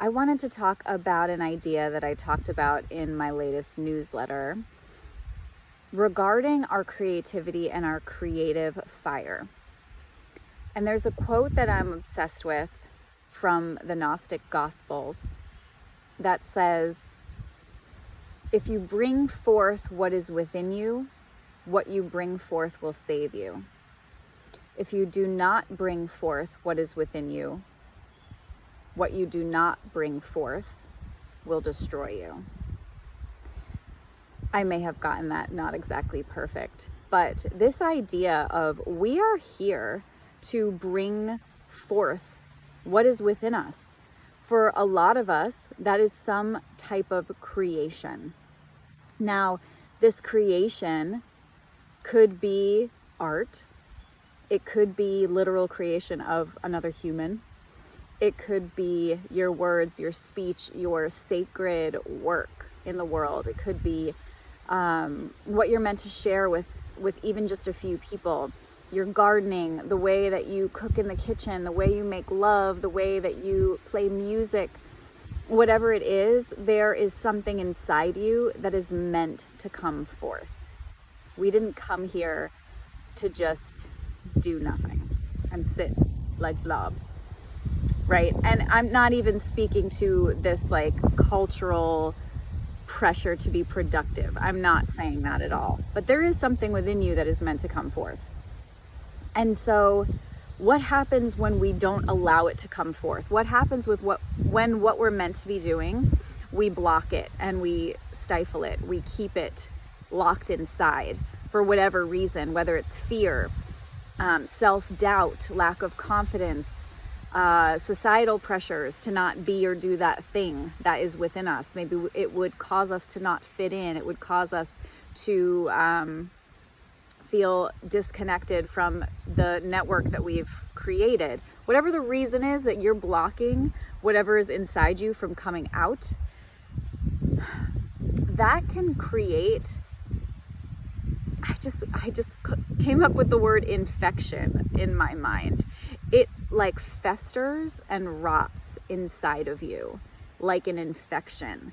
I wanted to talk about an idea that I talked about in my latest newsletter regarding our creativity and our creative fire. And there's a quote that I'm obsessed with from the Gnostic Gospels that says, "If you bring forth what is within you, what you bring forth will save you. If you do not bring forth what is within you, what you do not bring forth will destroy you." I may have gotten that not exactly perfect, but this idea of we are here to bring forth what is within us. For a lot of us, that is some type of creation. Now, this creation could be art. It could be literal creation of another human. It could be your words, your speech, your sacred work in the world. It could be what you're meant to share with even just a few people. Your gardening, the way that you cook in the kitchen, the way you make love, the way that you play music, whatever it is, there is something inside you that is meant to come forth. We didn't come here to just do nothing and sit like blobs, right? And I'm not even speaking to this like cultural pressure to be productive. I'm not saying that at all. But there is something within you that is meant to come forth. And so what happens when we don't allow it to come forth? What happens with when what we're meant to be doing, we block it and we stifle it. We keep it locked inside for whatever reason, whether it's fear, self-doubt, lack of confidence, societal pressures to not be or do that thing that is within us. Maybe it would cause us to not fit in. It would cause us to feel disconnected from the network that we've created. Whatever the reason is that you're blocking whatever is inside you from coming out, that can create, I just came up with the word infection in my mind. It like festers and rots inside of you like an infection,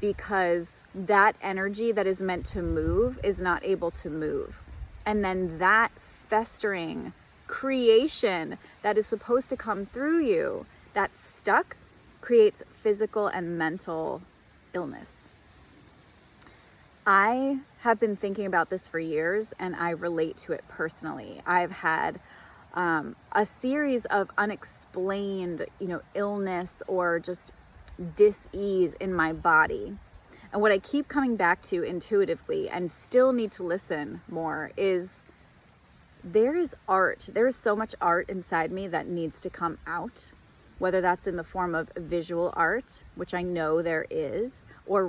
because that energy that is meant to move is not able to move. And then that festering creation that is supposed to come through you, that's stuck, creates physical and mental illness. I have been thinking about this for years, and I relate to it personally. I've had a series of unexplained, illness or just dis-ease in my body. And what I keep coming back to intuitively and still need to listen more is there is art. There is so much art inside me that needs to come out, whether that's in the form of visual art, which I know there is, or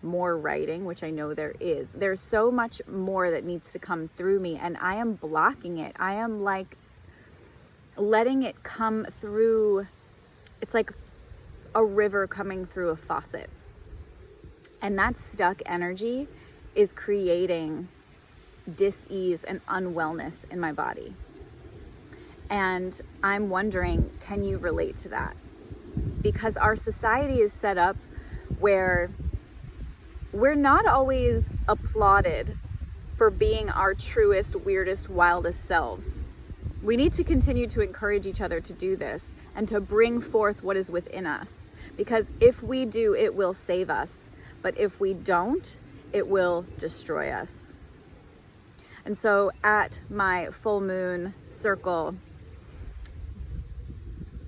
more writing, which I know there is. There's so much more that needs to come through me, and I am blocking it. I am like letting it come through. It's like a river coming through a faucet. And that stuck energy is creating dis-ease and unwellness in my body. And I'm wondering, can you relate to that? Because our society is set up where we're not always applauded for being our truest, weirdest, wildest selves. We need to continue to encourage each other to do this and to bring forth what is within us. Because if we do, it will save us. But if we don't, it will destroy us. And so at my full moon circle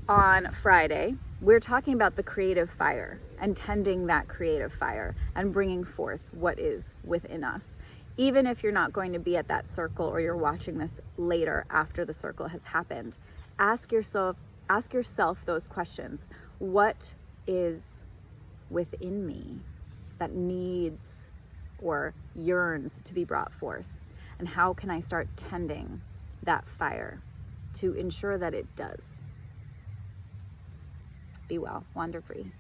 on Friday, we're talking about the creative fire and tending that creative fire and bringing forth what is within us. Even if you're not going to be at that circle or you're watching this later after the circle has happened, ask yourself those questions. What is within me that needs or yearns to be brought forth? And how can I start tending that fire to ensure that it does? Be well, wander free.